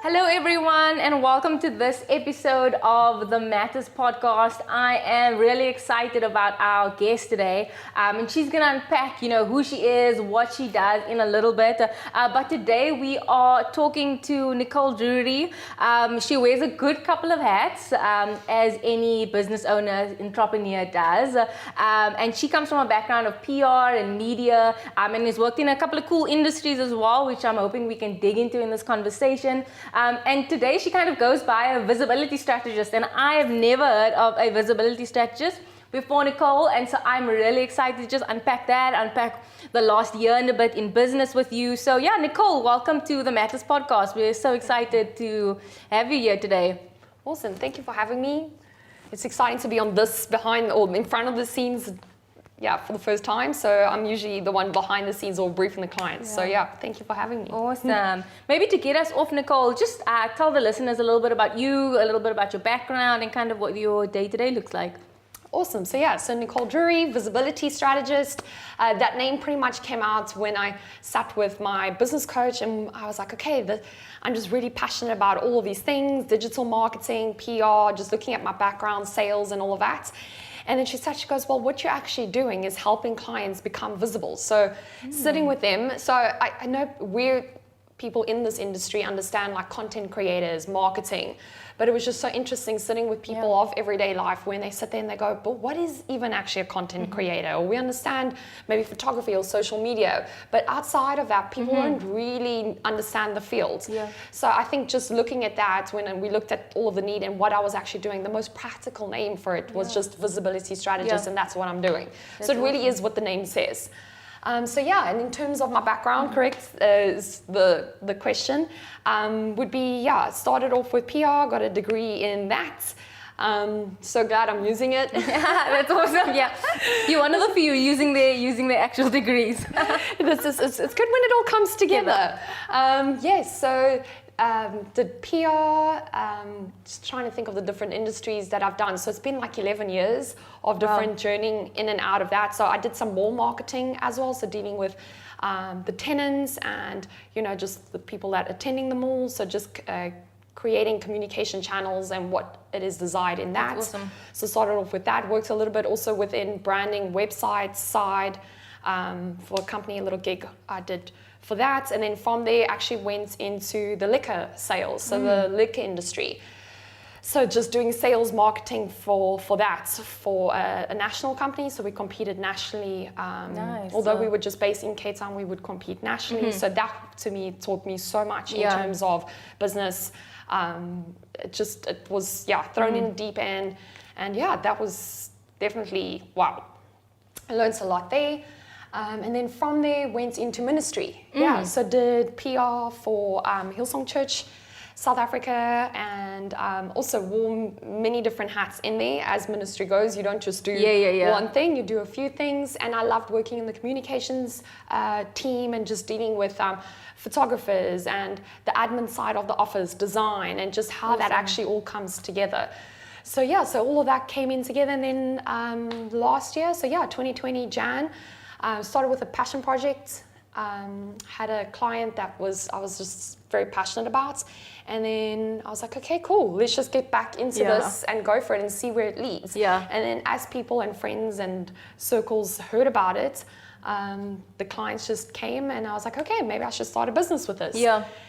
Hello everyone and welcome to this episode of the Matters podcast. I am really excited about our guest today and she's going to unpack, who she is, what she does in a little bit. But today we are talking to Nicole Drury. She wears a good couple of hats as any business owner, entrepreneur does. And she comes from a background of PR and media and has worked in a couple of cool industries as well, which I'm hoping we can dig into in this conversation. And today she kind of goes by a visibility strategist, and I have never heard of a visibility strategist before, Nicole, and so I'm really excited to just unpack the last year and a bit in business with you. So yeah, Nicole, welcome to the Matters podcast. We're so excited to have you here today. Awesome, thank you for having me. It's exciting to be on this behind or in front of the scenes. Yeah, for the first time. So I'm usually the one behind the scenes or briefing the clients. So yeah, thank you for having me. Awesome. Maybe to get us off, Nicole, just tell the listeners a little bit about you, a little bit about your background and kind of what your day-to-day looks like. Awesome. So Nicole Drury, Visibility Strategist. That name pretty much came out when I sat with my business coach and I was like, okay, I'm just really passionate about all of these things, digital marketing, PR, just looking at my background, sales and all of that. And then she goes, well, what you're actually doing is helping clients become visible. So sitting with them, so I know people in this industry understand like content creators, marketing, but it was just so interesting sitting with people of everyday life when they sit there and they go, but what is even actually a content creator? Or we understand maybe photography or social media, but outside of that, people don't really understand the field. Yeah. So I think just looking at that, when we looked at all of the need and what I was actually doing, the most practical name for it was just Visibility Strategist, and that's what I'm doing. So it really is what the name says. And in terms of my background, correct, is the question, would be, started off with PR, got a degree in that. So glad I'm using it. That's awesome, You're one of the few using their actual degrees. It's good when it all comes together. Did PR, just trying to think of the different industries that I've done. So it's been like 11 years of different journeying in and out of that. So I did some mall marketing as well. So dealing with the tenants and, just the people that are attending the malls. So just creating communication channels and what it is desired in that. That's awesome. So started off with that, worked a little bit also within branding websites side for a company, a little gig I did for that, and then from there actually went into the liquor sales, so the liquor industry. So just doing sales marketing for that, for a national company. So we competed nationally. Nice. Although we were just based in Cape Town, we would compete nationally. So that to me taught me so much in terms of business. It was thrown in deep end, and that was definitely wow. I learned a lot there. And then from there went into ministry. So did PR for Hillsong Church, South Africa, and also wore many different hats in there. As ministry goes, you don't just do one thing, you do a few things. And I loved working in the communications team and just dealing with photographers and the admin side of the office, design, and just how that actually all comes together. So all of that came in together. And then last year, 2020 Jan, started with a passion project, had a client that I was just very passionate about, and then I was like, okay, cool, let's just get back into this and go for it and see where it leads. And then as people and friends and circles heard about it, the clients just came and I was like, okay, maybe I should start a business with this.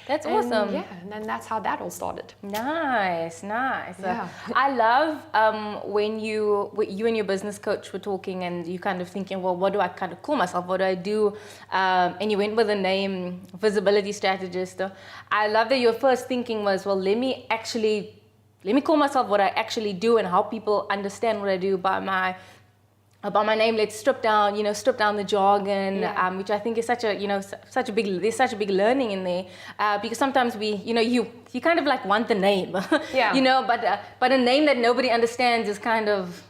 That's awesome. And then that's how that all started. Nice. I love when you and your business coach were talking and you kind of thinking, well, what do I kind of call myself? What do I do? And you went with the name Visibility Strategist. I love that your first thinking was, well, let me call myself what I actually do and how people understand what I do by my name. Let's strip down the jargon, which I think is such a big learning in there, because sometimes you kind of like want the name, but a name that nobody understands is kind of,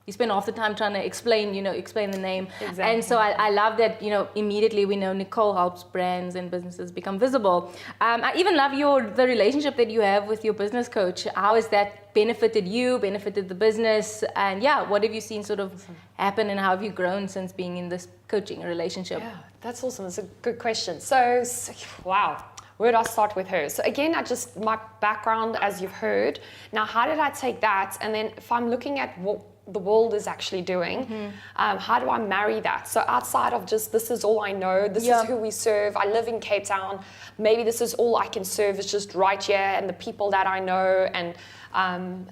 you spend half the time trying to explain the name. Exactly. And so I love that, immediately we know Nicole helps brands and businesses become visible. I even love the relationship that you have with your business coach. How has that benefited you, benefited the business? And what have you seen sort of happen and how have you grown since being in this coaching relationship? Yeah, that's awesome. It's a good question. So wow. where do I start with her? So again, my background, as you've heard. Now, how did I take that? And then if I'm looking at what the world is actually doing, how do I marry that? So outside of just, this is all I know, this is who we serve, I live in Cape Town, maybe this is all I can serve, is just right here and the people that I know. And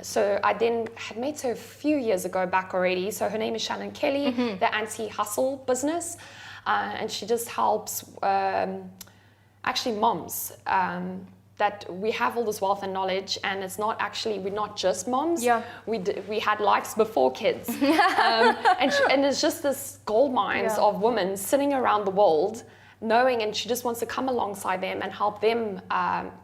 so I then had met her a few years ago back already. So her name is Shannon Kelly, the Anti-Hustle business. And she just helps actually moms that we have all this wealth and knowledge, and it's not actually, we're not just moms. We had lives before kids. And it's just this gold mines of women sitting around the world knowing, and she just wants to come alongside them and help them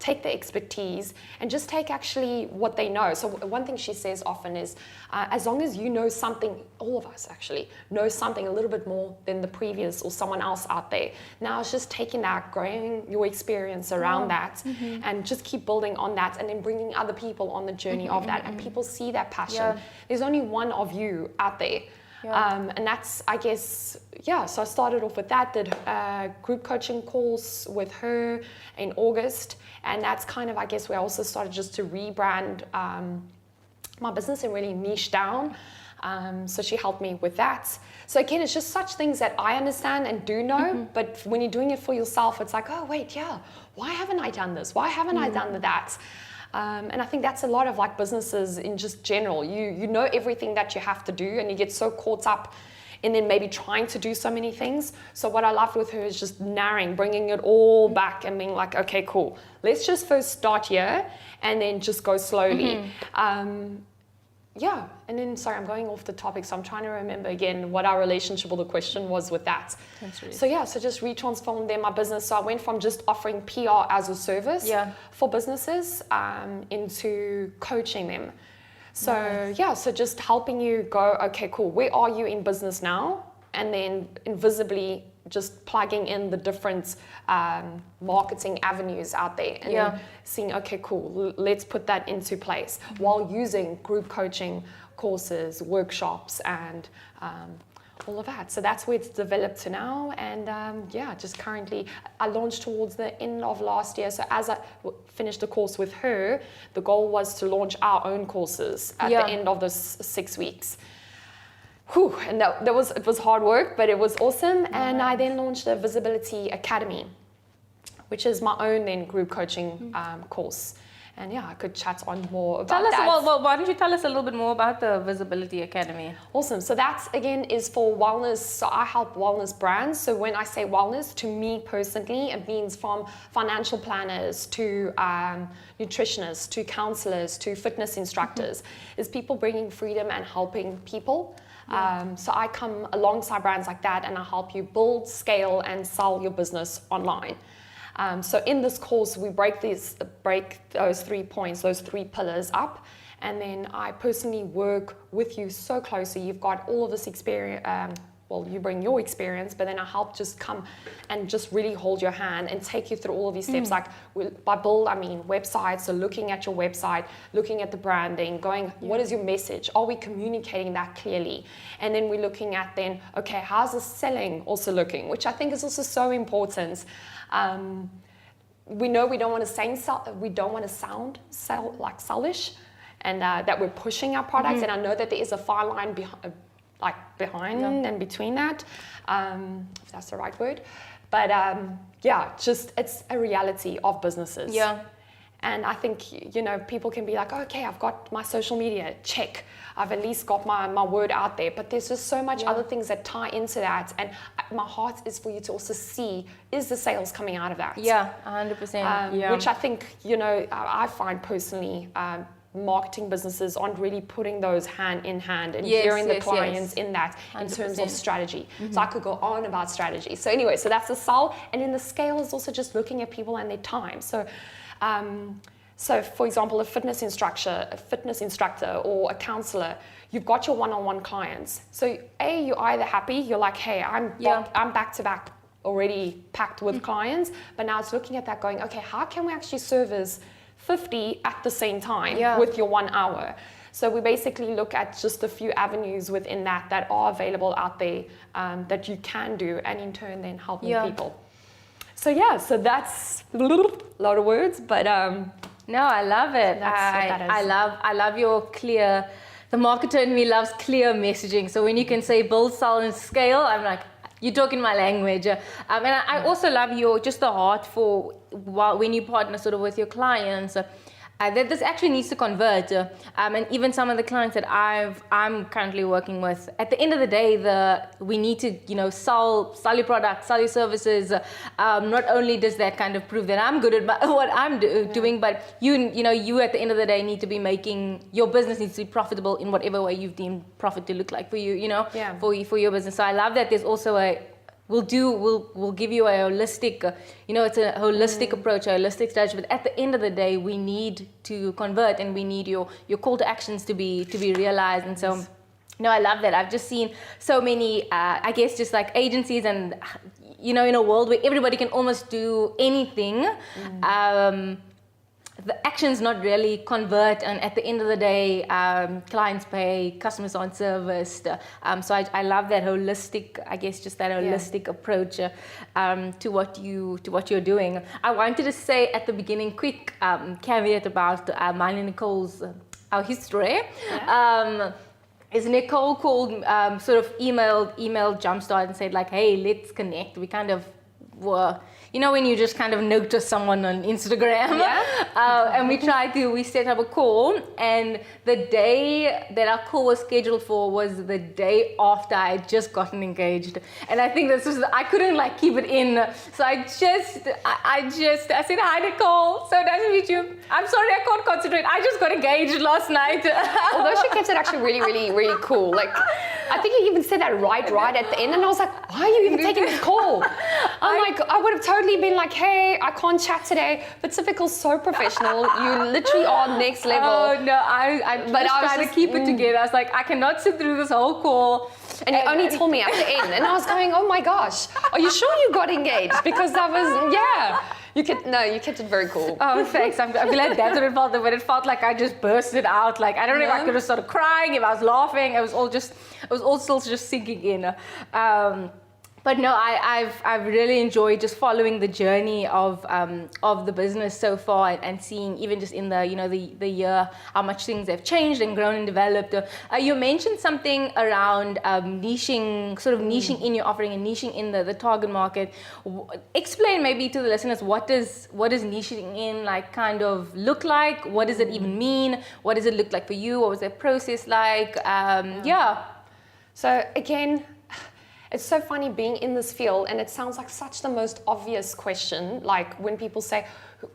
take their expertise and just take actually what they know. So one thing she says often is, as long as you know something, all of us actually know something a little bit more than the previous or someone else out there. Now it's just taking that, growing your experience around that, and just keep building on that, and then bringing other people on the journey of that. And people see that passion. There's only one of you out there. And that's, I guess, so I started off with that, did a group coaching course with her in August, and that's kind of, I guess, where I also started just to rebrand my business and really niche down. So she helped me with that. So again, it's just such things that I understand and do know, but when you're doing it for yourself, it's like, oh wait, why haven't I done this? Why haven't I done that? And I think that's a lot of like businesses in just general. You know everything that you have to do, and you get so caught up in then maybe trying to do so many things. So what I loved with her is just narrowing, bringing it all back and being like, okay, cool. Let's just first start here and then just go slowly. And then, sorry, I'm going off the topic, so I'm trying to remember again what our relationship or the question was with that. So just retransformed my business. So I went from just offering PR as a service for businesses into coaching them. So so just helping you go, okay, cool, where are you in business now? And then invisibly just plugging in the different marketing avenues out there, and then seeing, okay, cool, let's put that into place while using group coaching courses, workshops, and all of that. So that's where it's developed to now. And just currently, I launched towards the end of last year. So as I finished the course with her, the goal was to launch our own courses at the end of those 6 weeks. And it was hard work, but it was awesome. And I then launched the Visibility Academy, which is my own then group coaching course. And I could chat on more about that. Well, why don't you tell us a little bit more about the Visibility Academy? Awesome. So that, again, is for wellness. So I help wellness brands. So when I say wellness, to me personally, it means from financial planners to nutritionists to counselors to fitness instructors. Is people bringing freedom and helping people. So I come alongside brands like that, and I help you build, scale, and sell your business online. So in this course, we break those 3 points, those 3 pillars up, and then I personally work with you so closely. You've got all of this experience. You bring your experience, but then I help just come and just really hold your hand and take you through all of these steps. Like by build, I mean websites. So looking at your website, looking at the branding, going, what is your message? Are we communicating that clearly? And then we're looking at then, okay, how's the selling also looking? Which I think is also so important. We know we don't want to sound selfish, and that we're pushing our products. And I know that there is a fine line behind and between that, if that's the right word. But just it's a reality of businesses. And I think, people can be like, okay, I've got my social media, check. I've at least got my word out there. But there's just so much other things that tie into that. And my heart is for you to also see, is the sales coming out of that? 100%. Which I think, I find personally, marketing businesses aren't really putting those hand in hand and hearing the clients in that 100%. In terms of strategy. So I could go on about strategy. So anyway, so that's the sell. And then the scale is also just looking at people and their time. So for example, a fitness instructor or a counselor, you've got your one-on-one clients. So you're either happy, you're like, hey, I'm back to back already packed with clients, but now it's looking at that going, okay, how can we actually service 50 at the same time with your 1 hour? So we basically look at just a few avenues within that are available out there that you can do, and in turn then helping people. So that's a lot of words, but no, I love it. I love your clear. The marketer in me loves clear messaging. So when you can say build, sell, and scale, I'm like, you're talking my language. And I also love the heart for when you partner sort of with your clients. That this actually needs to convert, and even some of the clients that I'm currently working with. At the end of the day, we need to sell your products, sell your services. Not only does that kind of prove that I'm good at what I'm doing, but you at the end of the day need to be making your business needs to be profitable in whatever way you've deemed profit to look like for you. For your business. So I love that there's also we'll give you a holistic, it's a holistic approach, a holistic strategy. But at the end of the day, we need to convert, and we need your call to actions to be realized. And so, I love that. I've just seen so many, I guess, just like agencies, and in a world where everybody can almost do anything. The actions not really convert, and at the end of the day, clients pay, customers aren't serviced. So I love that holistic, I guess, just that holistic approach to what you're doing. I wanted to say at the beginning, quick caveat about mine and Nicole's our history. Is Nicole called, sort of emailed Jumpstart and said like, hey, let's connect. We kind of were. When you just kind of notice someone on Instagram, and we set up a call, and the day that our call was scheduled for was the day after I had just gotten engaged. And I think I couldn't keep it in. So I said, hi Nicole, so nice to meet you. I'm sorry I can't concentrate. I just got engaged last night. Although she kept it actually really, really, really cool. I think you even said that right at the end, and I was like, why are you even taking this call? I would have totally been like, hey, I can't chat today. But typical, so professional. You literally are next level. Oh no, I was trying to keep it together. I was like, I cannot sit through this whole call. And you only told me at the end, and I was going, oh my gosh, are you sure you got engaged? Because that was, you kept it very cool. Oh, thanks. I'm glad that's what it felt. But it felt like I just bursted out. I don't know if I could have started crying, if I was laughing. It was all still just sinking in. But no, I've really enjoyed just following the journey of the business so far, and seeing even just in the year how much things have changed and grown and developed. You mentioned something around niching in your offering and niching in the target market. Explain maybe to the listeners what does niching in kind of look like? What does it even mean? What does it look like for you? What was that process like? So again, it's so funny being in this field, and it sounds like such the most obvious question, like when people say,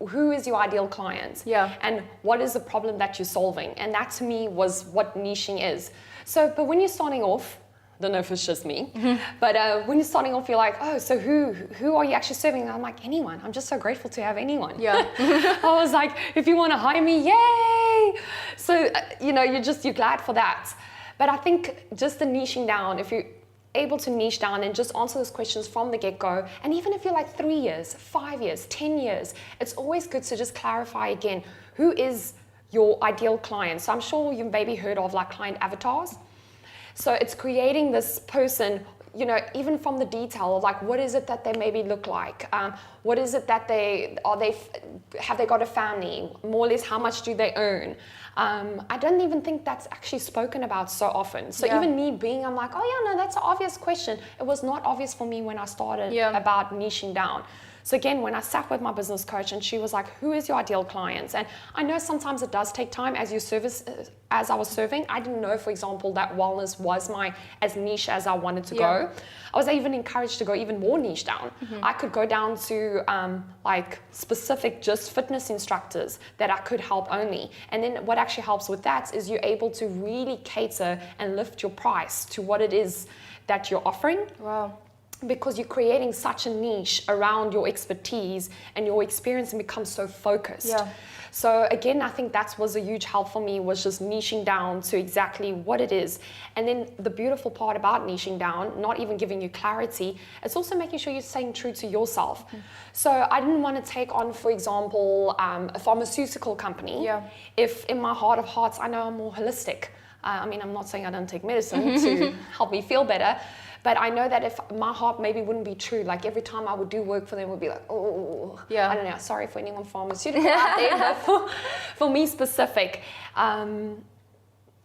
who is your ideal client? And what is the problem that you're solving? And that to me was what niching is. So, but when you're starting off, don't know if it's just me, but when you're starting off, you're like, oh, so who are you actually serving? And I'm like, anyone. I'm just so grateful to have anyone. I was like, if you want to hire me, yay! So, you're glad for that. But I think just the niching down, if you're able to niche down and just answer those questions from the get-go, and even if you're 3 years, 5 years, 10 years, it's always good to just clarify again, who is your ideal client? So I'm sure you've maybe heard of client avatars. So it's creating this person, even from the detail of what is it that they maybe look like? What is it that have they got a family? More or less, how much do they earn? I don't even think that's actually spoken about so often. So even me I'm like, oh yeah, no, that's an obvious question. It was not obvious for me when I started about niching down. So again, when I sat with my business coach, and she was like, who is your ideal clients? And I know sometimes it does take time as I was serving. I didn't know, for example, that wellness was as niche as I wanted to go. I was even encouraged to go even more niche down. I could go down to specific just fitness instructors that I could help only. And then what actually helps with that is you're able to really cater and lift your price to what it is that you're offering. Wow. Because you're creating such a niche around your expertise, and your experience becomes so focused. So again, I think that was a huge help for me, was just niching down to exactly what it is. And then the beautiful part about niching down, not even giving you clarity, it's also making sure you're staying true to yourself. So I didn't want to take on, for example, a pharmaceutical company. If in my heart of hearts, I know I'm more holistic. I'm not saying I don't take medicine to help me feel better, But I know that if my heart maybe wouldn't be true, like every time I would do work for them would be like, oh, yeah. I don't know, sorry for anyone pharmaceutical out there, but for me specific,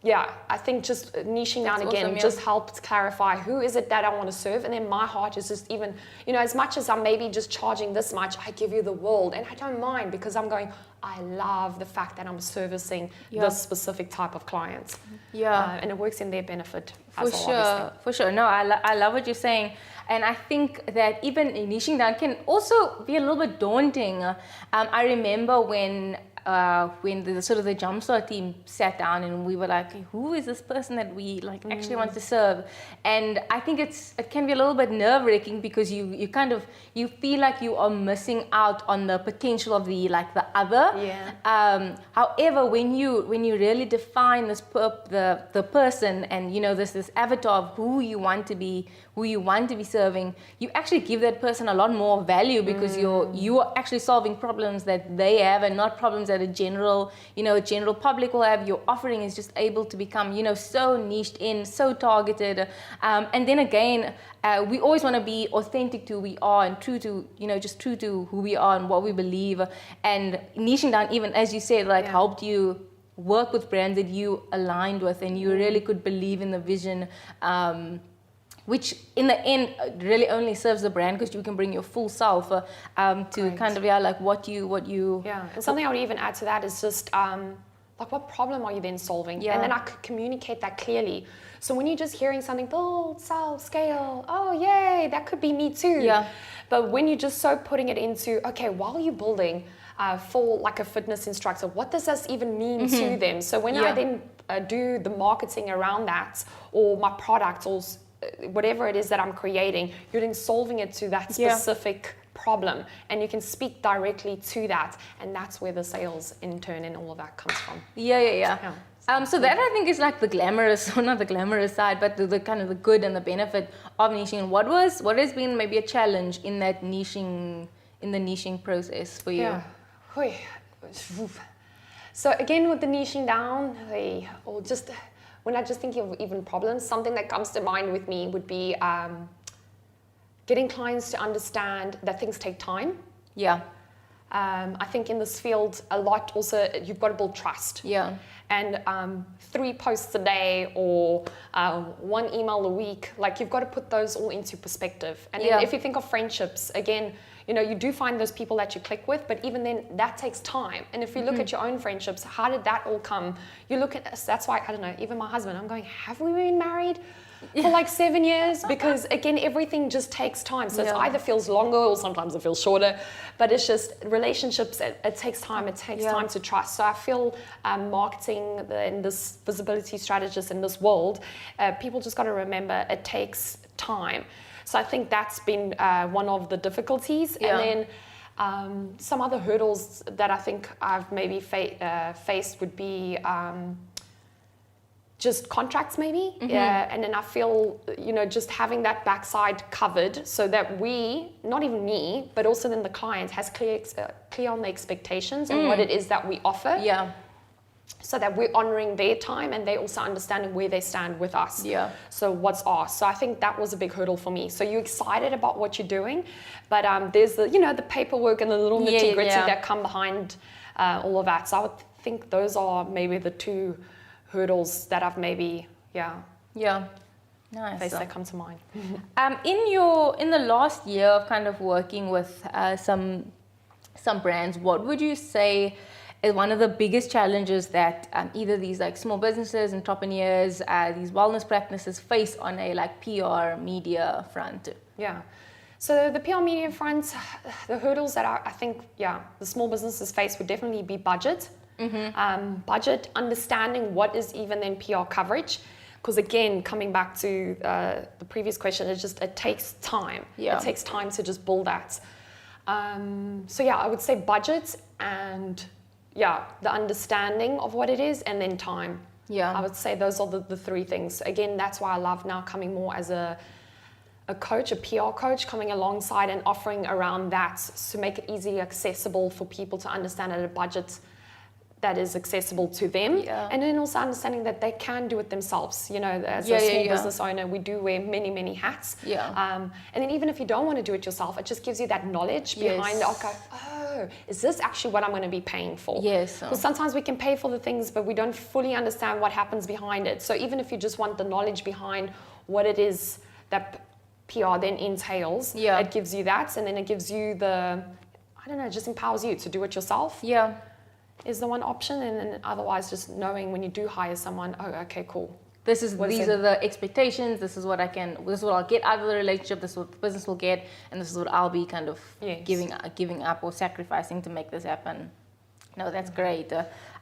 yeah, I think just niching down again awesome, yeah. just helped clarify who is it that I want to serve. And then my heart is just even, you know, as much as I'm maybe just charging this much, I give you the world. And I don't mind because I'm going, I love the fact that I'm servicing this specific type of clients. Yeah. And it works in their benefit. For sure. No, I love what you're saying. And I think that even niching down can also be a little bit daunting. I remember when the sort of the Jumpstart team sat down and we were like, who is this person that we like actually want to serve? And I think it can be a little bit nerve-wracking because you kind of feel like you are missing out on the potential of the other. Yeah. However, when you really define this the person and you know this avatar of who you want to be serving, you actually give that person a lot more value because you are actually solving problems that they have and not problems that a general public will have. Your offering is just able to become, you know, so niched in, so targeted. And then again, we always want to be authentic to who we are and true to who we are and what we believe. And niching down, even as you said, helped you work with brands that you aligned with and you really could believe in the vision. Which in the end really only serves the brand because you can bring your full self to kind of what you and something I would even add to that is just what problem are you then solving? And then I could communicate that clearly. So when you're just hearing something, build, sell, scale, oh yay, that could be me too. But when you're just so putting it into, okay, while you're building for like a fitness instructor, what does this even mean to them? So when I then do the marketing around that or my product or whatever it is that I'm creating, you're then solving it to that specific problem and you can speak directly to that, and that's where the sales in turn and all of that comes from. So that I think is like the glamorous, or not the glamorous side, but the kind of the good and the benefit of niching. What has been maybe a challenge in that niching process for you? So again with the niching down, when I just think of even problems, something that comes to mind with me would be getting clients to understand that things take time. I think in this field, a lot also, you've got to build trust. And 3 posts a day or 1 email a week, you've got to put those all into perspective. And then if you think of friendships, again, you know, you do find those people that you click with, but even then, that takes time. And if you look at your own friendships, how did that all come? You look at us, that's why, I don't know, even my husband, I'm going, have we been married for 7 years? Because again, everything just takes time. So it either feels longer or sometimes it feels shorter, but it's just relationships, it takes time. It takes time to trust. So I feel marketing and this visibility strategist in this world, people just got to remember it takes time. So I think that's been one of the difficulties. And then some other hurdles that I think I've maybe faced would be just contracts maybe. And then I feel, you know, just having that backside covered so that we, not even me, but also then the client has clear on the expectations and what it is that we offer. So that we're honoring their time and they also understanding where they stand with us. So what's ours. So I think that was a big hurdle for me. So you're excited about what you're doing, but there's the paperwork and the little nitty gritty that come behind all of that. So I would think those are maybe the 2 hurdles that I've maybe nice. faced that come to mind. In the last year of kind of working with some brands, what would you say is one of the biggest challenges that either these small businesses, entrepreneurs, these wellness practices face on a PR media front? So the PR media front, the hurdles that I think the small businesses face would definitely be budget. Budget, understanding what is even then PR coverage. Because again, coming back to the previous question, it takes time. It takes time to just build that. I would say budget and the understanding of what it is, and then time. I would say those are the 3 things. Again, that's why I love now coming more as a coach, a PR coach, coming alongside and offering around that to make it easily accessible for people to understand at a budget that is accessible to them, and then also understanding that they can do it themselves. You know, as a small business owner, we do wear many, many hats. And then even if you don't want to do it yourself, it just gives you that knowledge behind, okay, oh, is this actually what I'm going to be paying for? Yes. Because sometimes we can pay for the things, but we don't fully understand what happens behind it. So even if you just want the knowledge behind what it is that PR then entails, it gives you that, and then it gives you the, I don't know, just empowers you to do it yourself. Is the one option, and then otherwise just knowing when you do hire someone, oh, okay, cool. These are the expectations. This is what I'll get out of the relationship. This is what the business will get, and this is what I'll be kind of giving up or sacrificing to make this happen. No, that's great.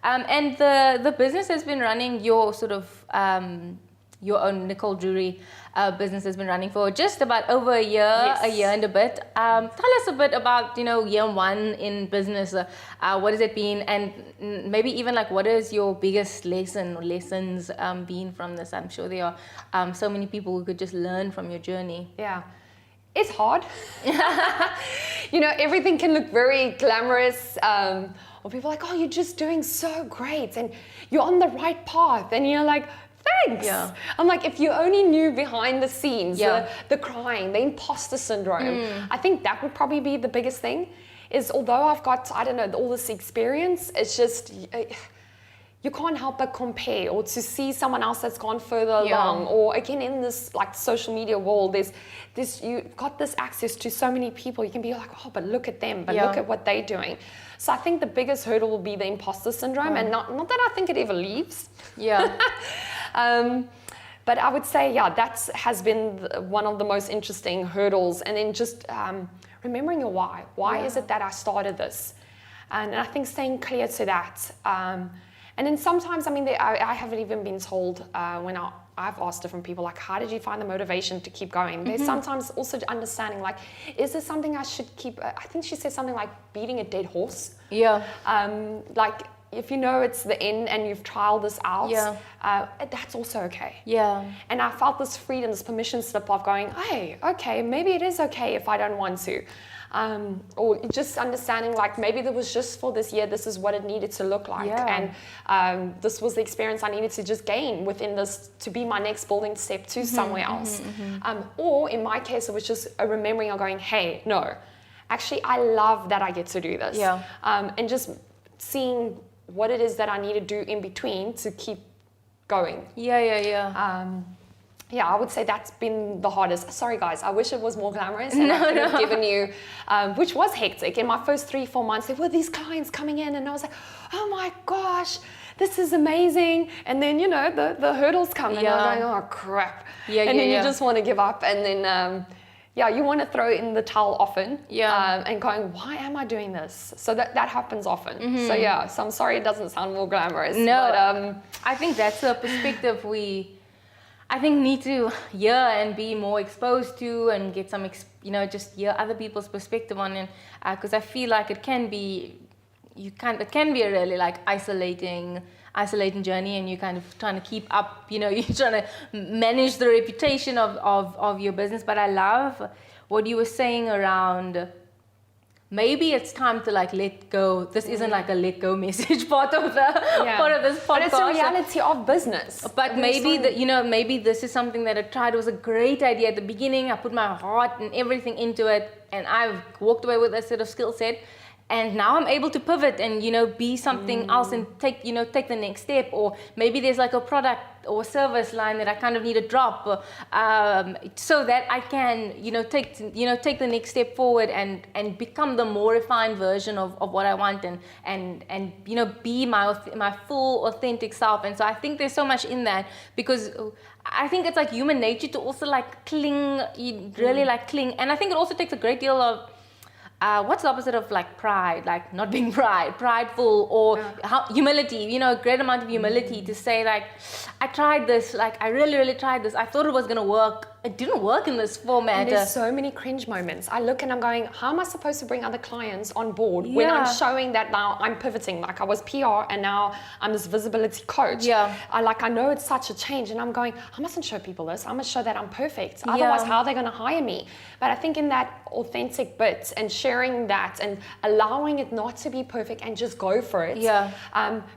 And the business has been running your sort of your own Nicole Drury business has been running for just about over a year and a bit. Tell us a bit about, year one in business. What has it been? And maybe even like, what is your biggest lesson or lessons been from this? I'm sure there are so many people who could just learn from your journey. Yeah. It's hard. Everything can look very glamorous. Or people are like, oh, you're just doing so great and you're on the right path. And you're like, thanks. Yeah. I'm like, if you only knew behind the scenes, the crying, the imposter syndrome, I think that would probably be the biggest thing. Is although I've got, I don't know, all this experience, it's just, you can't help but compare or to see someone else that's gone further along. Or again, in this like social media world, there's this, you've got this access to so many people. You can be like, oh, but look at them, but look at what they're doing. So I think the biggest hurdle will be the imposter syndrome, and not that I think it ever leaves. But I would say, that has been one of the most interesting hurdles. And then just remembering your why. Why is it that I started this? And I think staying clear to that. And then sometimes, I haven't even been told when I've asked different people, like, how did you find the motivation to keep going? There's sometimes also understanding, like, is there something I should keep? I think she said something like beating a dead horse. Like, if you know it's the end and you've trialed this out, that's also okay. And I felt this freedom, this permission slip of going, hey, okay, maybe it is okay if I don't want to. Or just understanding, like, maybe there was just for this year, this is what it needed to look like. And this was the experience I needed to just gain within this to be my next building step to somewhere else. Or in my case, it was just a remembering of going, hey, no, actually, I love that I get to do this. And just seeing what it is that I need to do in between to keep going. I would say that's been the hardest. Sorry, guys, I wish it was more glamorous and I could have given you, which was hectic. In my first 3-4 months, there were these clients coming in and I was like, oh my gosh, this is amazing. And then, the hurdles come and I'm going, oh crap. And then you just want to give up. And then, you want to throw in the towel often and going, why am I doing this? So that happens often. So I'm sorry it doesn't sound more glamorous. No, but, I think that's a perspective we need to hear and be more exposed to and get some, just hear other people's perspective on it. Because I feel like it can be a really like isolating journey, and you're kind of trying to keep up, you're trying to manage the reputation of your business. But I love what you were saying around maybe it's time to like let go. This isn't like a let go message part of this podcast. But it's a reality of business. But maybe maybe this is something that I tried. It was a great idea at the beginning. I put my heart and everything into it, and I've walked away with a sort of skill set. And now I'm able to pivot and, be something else and take the next step. Or maybe there's like a product or service line that I kind of need to drop so that I can, take the next step forward and become the more refined version of what I want and be my full authentic self. And so I think there's so much in that, because I think it's like human nature to also like cling, cling. And I think it also takes a great deal of what's the opposite of like pride? Like not being prideful, or humility, a great amount of humility to say like, I tried this, like I really, really tried this. I thought it was going to work it didn't work in this format. And there's so many cringe moments. I look and I'm going, how am I supposed to bring other clients on board when I'm showing that now I'm pivoting? Like I was PR and now I'm this visibility coach. Yeah. I know it's such a change and I'm going, I mustn't show people this. I must show that I'm perfect. Otherwise, how are they going to hire me? But I think in that authentic bit and sharing that and allowing it not to be perfect and just go for it.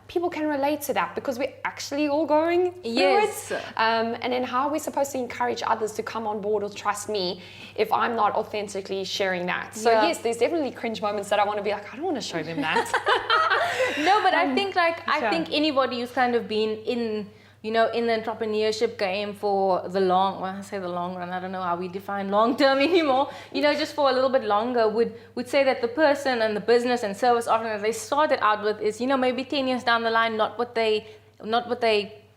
People can relate to that because we're actually all going through it. And then how are we supposed to encourage others to come on board or trust me if I'm not authentically sharing that? So yes, there's definitely cringe moments that I want to be like, I don't want to show them that. No, but I think I think anybody who's kind of been in the entrepreneurship game for the long, when I say the long run, I don't know how we define long term anymore, just for a little bit longer, would say that the person and the business and service offering they started out with is, maybe 10 years down the line, not what they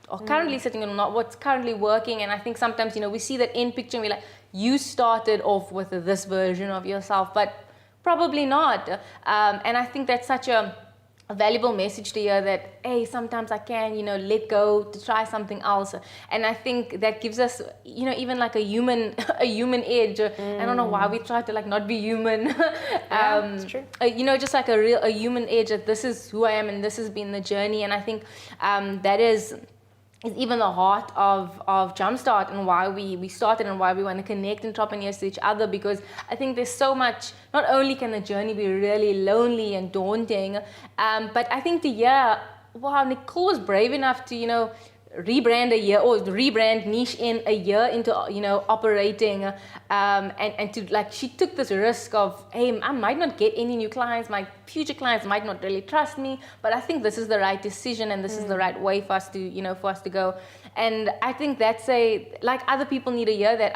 are currently sitting on, not what's currently working. And I think sometimes, we see that end picture and we're like, you started off with this version of yourself, but probably not. And I think that's such a valuable message to hear that, hey, sometimes I can, let go to try something else. And I think that gives us, even like a human edge. I don't know why we try to like not be human. It's true. Just like a human edge that this is who I am and this has been the journey. And I think that is even the heart of Jumpstart and why we started and why we want to connect entrepreneurs to each other, because I think there's so much, not only can the journey be really lonely and daunting, but I think to hear, wow, Nicole was brave enough to, rebrand niche in a year into, operating, and to like, she took this risk of, hey, I might not get any new clients, my future clients might not really trust me, but I think this is the right decision and this is the right way for us to go. And I think that's other people need to hear that,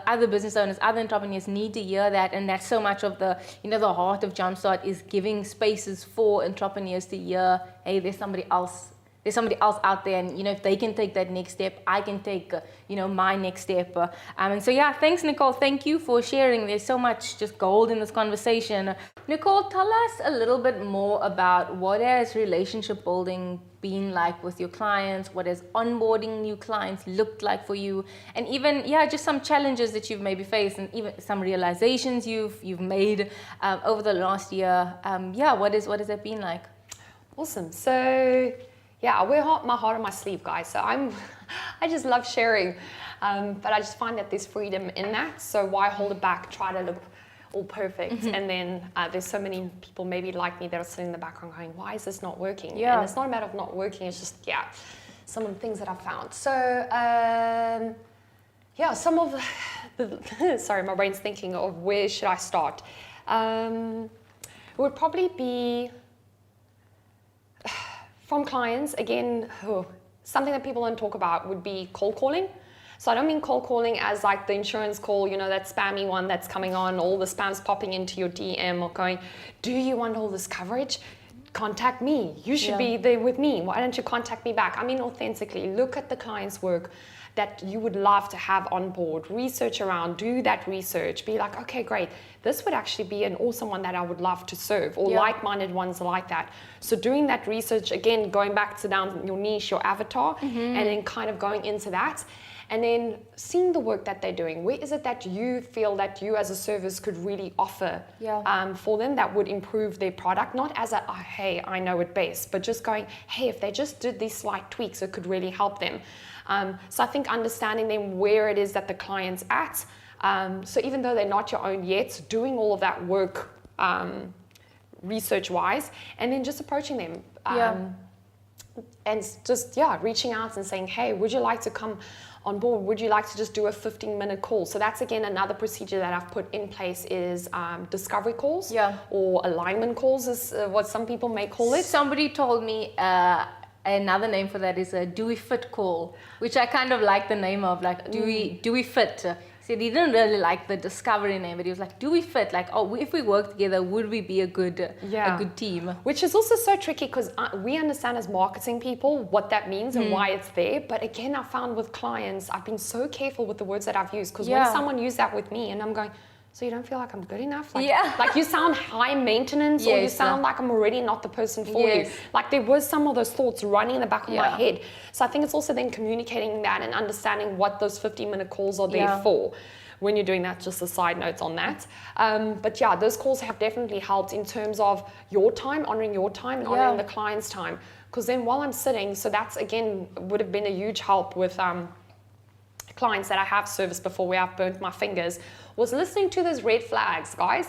other business owners, other entrepreneurs need to hear that, and that's so much of the, the heart of Jumpstart is giving spaces for entrepreneurs to hear, hey, there's somebody else out there, and if they can take that next step, I can take my next step. And so thanks Nicole, thank you for sharing. There's so much just gold in this conversation. Nicole, tell us a little bit more about what has relationship building been like with your clients, what has onboarding new clients looked like for you, and even just some challenges that you've maybe faced, and even some realizations you've made over the last year. What has that been like? Awesome. So I wear my heart on my sleeve, guys. So I just love sharing, but I just find that there's freedom in that. So why hold it back? Try to look all perfect, and then there's so many people maybe like me that are sitting in the background going, "Why is this not working?" Yeah. And it's not a matter of not working. It's just some of the things that I've found. So some of the sorry, my brain's thinking of where should I start. It would probably be from clients, again, something that people don't talk about would be cold calling. So I don't mean cold calling as like the insurance call, that spammy one that's coming on, all the spams popping into your DM or going, do you want all this coverage? Contact me. You should be there with me. Why don't you contact me back? I mean, authentically, look at the client's work that you would love to have on board, research around, do that research, be like, okay, great, this would actually be an awesome one that I would love to serve, or like-minded ones like that. So doing that research, again, going back to down your niche, your avatar, and then kind of going into that, and then seeing the work that they're doing. Where is it that you feel that you as a service could really offer for them that would improve their product? Not as hey, I know it best, but just going, hey, if they just did these slight tweaks, it could really help them. So I think understanding then where it is that the client's at. So even though they're not your own yet, doing all of that work research-wise, and then just approaching them. And just, reaching out and saying, hey, would you like to come on board? Would you like to just do a 15-minute call? So that's, again, another procedure that I've put in place is discovery calls or alignment calls is what some people may call it. Somebody told me another name for that is a do we fit call, which I kind of like the name of, like, do we fit? So he didn't really like the discovery name, but he was like, do we fit? Like, if we work together, would we be a good team? Which is also so tricky because we understand as marketing people what that means and why it's there. But again, I found with clients, I've been so careful with the words that I've used, because when someone used that with me and I'm going, so you don't feel like I'm good enough? Like you sound high maintenance, or you sound like I'm already not the person for you. Like there was some of those thoughts running in the back of my head. So I think it's also then communicating that and understanding what those 15-minute calls are there for. When you're doing that, just a side note on that. But yeah, those calls have definitely helped in terms of your time, honoring your time and honoring the client's time. Because then while I'm sitting, so that's again, would have been a huge help with clients that I have serviced before where I've burnt my fingers, was listening to those red flags, guys.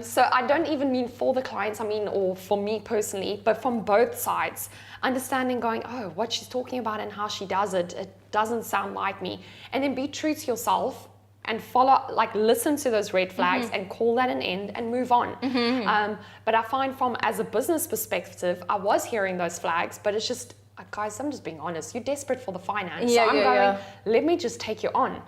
So I don't even mean for the clients, I mean, or for me personally, but from both sides, understanding going, oh, what she's talking about and how she does it, it doesn't sound like me. And then be true to yourself and follow, like listen to those red flags and call that an end and move on. But I find from, as a business perspective, I was hearing those flags, but it's just, guys, I'm just being honest. You're desperate for the finance. So I'm going, let me just take you on.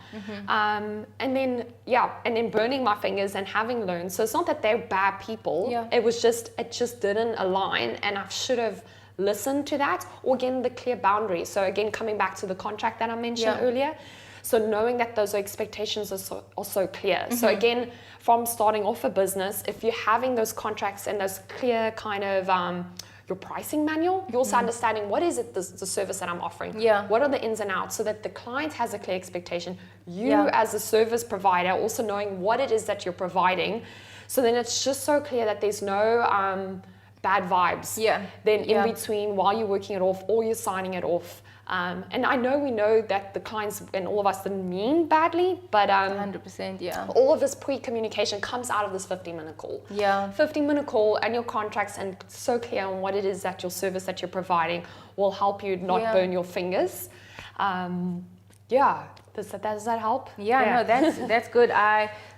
And then burning my fingers and having learned. So it's not that they're bad people. It was just, it just didn't align. And I should have listened to that, or again, the clear boundaries. So again, coming back to the contract that I mentioned earlier. So knowing that those expectations are so clear. So again, from starting off a business, if you're having those contracts and those clear kind of your pricing manual, you're also understanding what is it, the service that I'm offering. What are the ins and outs, so that the client has a clear expectation. You as a service provider also knowing what it is that you're providing. So then it's just so clear that there's no bad vibes. Then in between while you're working it off or you're signing it off. And I know we know that the clients and all of us didn't mean badly, but 100%, all of this pre-communication comes out of this 15-minute call. 15-minute call and your contracts, and so clear on what it is that your service that you're providing will help you not burn your fingers. Does that help? No, that's good.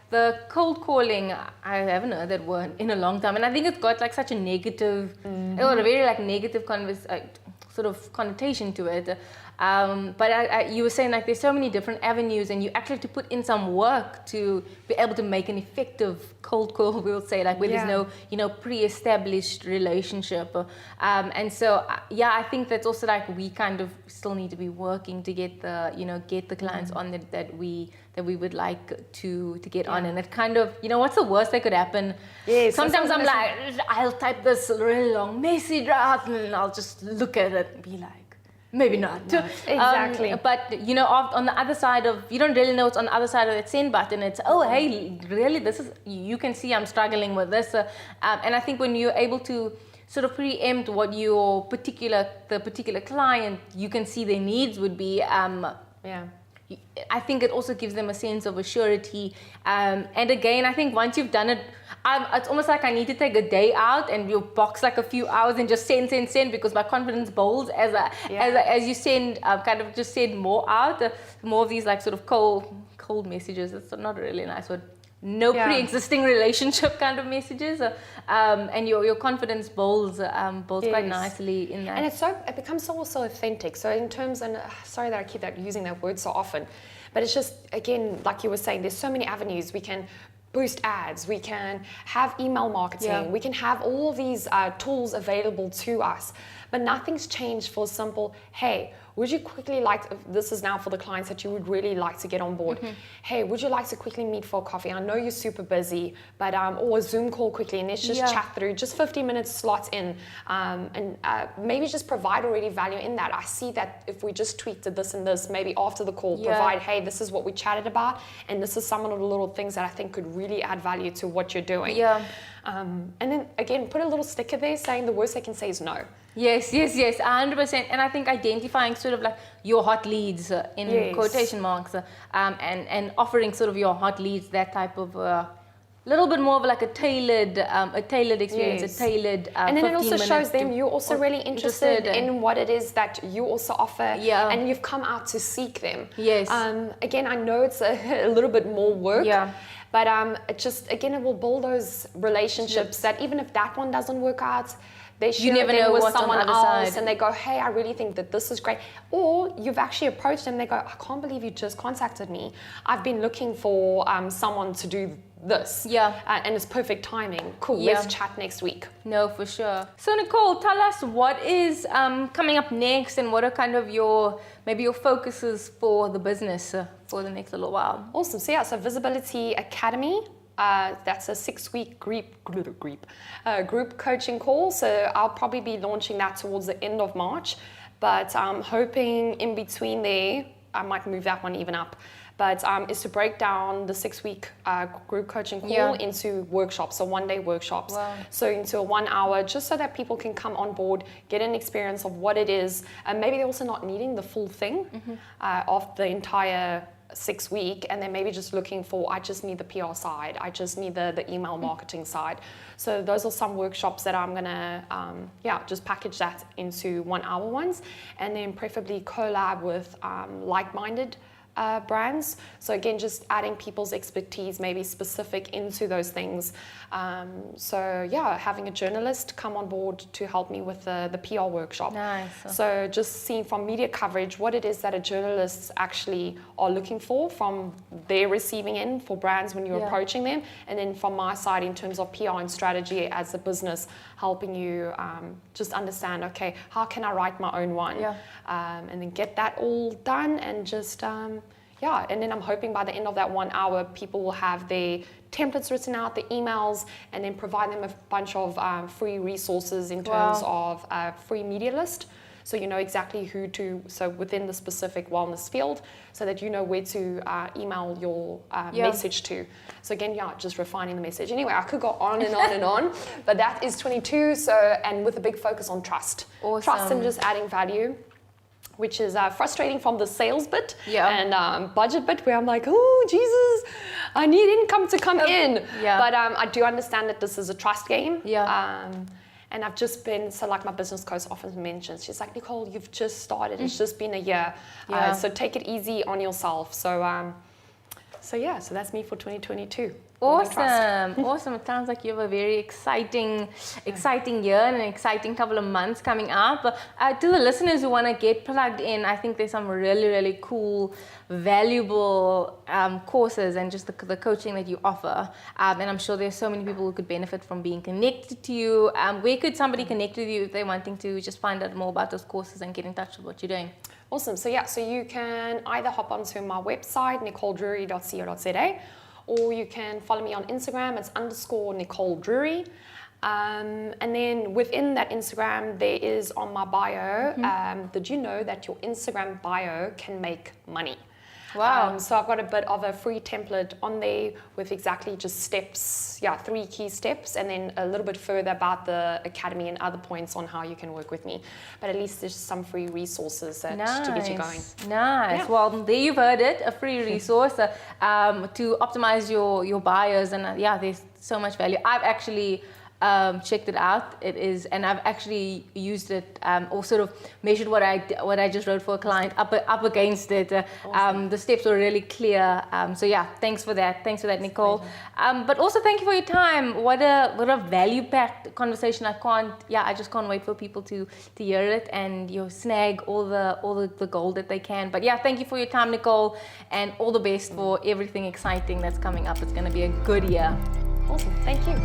The cold calling, I haven't heard that word in a long time, and I think it's got like such a negative, it got a very like negative sort of connotation to it. But you were saying like there's so many different avenues, and you actually have to put in some work to be able to make an effective cold call, we'll say, like where there's no pre-established relationship. And so I think that's also like we kind of still need to be working to get the clients on that we would like to get on. And it kind of, what's the worst that could happen? Sometimes I'm like, I'll type this really long message out and I'll just look at it and be like, maybe not. No, exactly. But on the other side of, you don't really know what's on the other side of that send button. It's, hey, really, this is, you can see I'm struggling with this. And I think when you're able to sort of preempt what the particular client, you can see their needs would be. I think it also gives them a sense of assurity. And again, I think once you've done it, it's almost like I need to take a day out and you box like a few hours and just send, because my confidence builds as you send, kind of just send more out, more of these like sort of cold messages. It's not a really nice word. No pre-existing relationship kind of messages, and your confidence builds quite nicely in that. And it becomes so authentic. So in terms, and sorry that I keep using that word so often, but it's just, again, like you were saying, there's so many avenues. We can boost ads, we can have email marketing, we can have all of these tools available to us, but nothing's changed for simple, hey, would you quickly this is now for the clients that you would really like to get on board. Hey, would you like to quickly meet for coffee? I know you're super busy, but or a Zoom call quickly, and let's just chat through, just 15 minutes slots in, and maybe just provide already value in that. I see that if we just tweaked this and this, maybe after the call, provide, hey, this is what we chatted about, and this is some of the little things that I think could really add value to what you're doing. And then again, put a little sticker there saying the worst they can say is no. Yes, 100%. And I think identifying sort of like your hot leads in quotation marks, and offering sort of your hot leads, that type of little bit more of like a tailored experience, a tailored. And then it also shows them you're also really interested in what it is that you also offer, and you've come out to seek them. Again, I know it's a little bit more work. But it just, again, it will build those relationships that even if that one doesn't work out, they share it with someone else and they go, hey, I really think that this is great. Or you've actually approached them and they go, I can't believe you just contacted me. I've been looking for someone to do this. Yeah. And it's perfect timing. Cool, Yeah. let's chat next week. No, for sure. So Nicole, tell us what is coming up next, and what are kind of your focuses for the business for the next little while. Awesome. So so Visibility Academy. That's a 6-week group coaching call. So I'll probably be launching that towards the end of March. But I'm hoping in between there, I might move that one even up. But is to break down the 6-week group coaching call into workshops, so 1-day workshops. Wow. So into a 1 hour, just so that people can come on board, get an experience of what it is, and maybe they're also not needing the full thing of the entire 6 week, and then maybe just looking for, I just need the PR side, I just need the email marketing side. So those are some workshops that I'm gonna just package that into 1 hour ones, and then preferably collab with like-minded brands. So again, just adding people's expertise, maybe specific into those things. Having a journalist come on board to help me with the PR workshop. Nice. So just seeing from media coverage what it is that a journalists actually are looking for from their receiving end for brands when you're approaching them, and then from my side in terms of PR and strategy as a business, helping you just understand, okay, how can I write my own one? And then get that all done, and just and then I'm hoping by the end of that 1 hour, people will have their templates written out, the emails, and then provide them a bunch of free resources in terms of free media list. So you know exactly who to, so within the specific wellness field, so that you know where to email your message to. So again, just refining the message. Anyway, I could go on and on and on, but that is 22. So, and with a big focus on trust. Awesome. Trust and just adding value, which is frustrating from the sales bit and budget bit, where I'm like, oh, Jesus, I need income to come in. But I do understand that this is a trust game. And I've just been, so like my business coach often mentions, she's like, Nicole, you've just started. It's just been a year. So take it easy on yourself. So that's me for 2022. Awesome. It sounds like you have a very exciting year and an exciting couple of months coming up. To the listeners who want to get plugged in, I think there's some really, really cool, valuable courses and just the coaching that you offer. And I'm sure there's so many people who could benefit from being connected to you. Where could somebody connect with you if they're wanting to just find out more about those courses and get in touch with what you're doing? Awesome. So you can either hop onto my website, nicoledrury.co.za, or you can follow me on Instagram. It's _Nicole Drury. And then within that Instagram, there is on my bio, did you know that your Instagram bio can make money? Wow. So I've got a bit of a free template on there with exactly just steps, 3 key steps, and then a little bit further about the academy and other points on how you can work with me. But at least there's some free resources to get you going. Nice. Yeah. Well, there you've heard it, a free resource to optimize your bios, and there's so much value. I've actually checked it out. It is, and I've actually used it or sort of measured what I just wrote for a client up against it. Awesome. The steps were really clear. Thanks for that. Thanks for that, Nicole. But also thank you for your time. What a value-packed conversation. I just can't wait for people to hear it and snag all the gold that they can. But thank you for your time, Nicole, and all the best for everything exciting that's coming up. It's going to be a good year. Awesome. Thank you.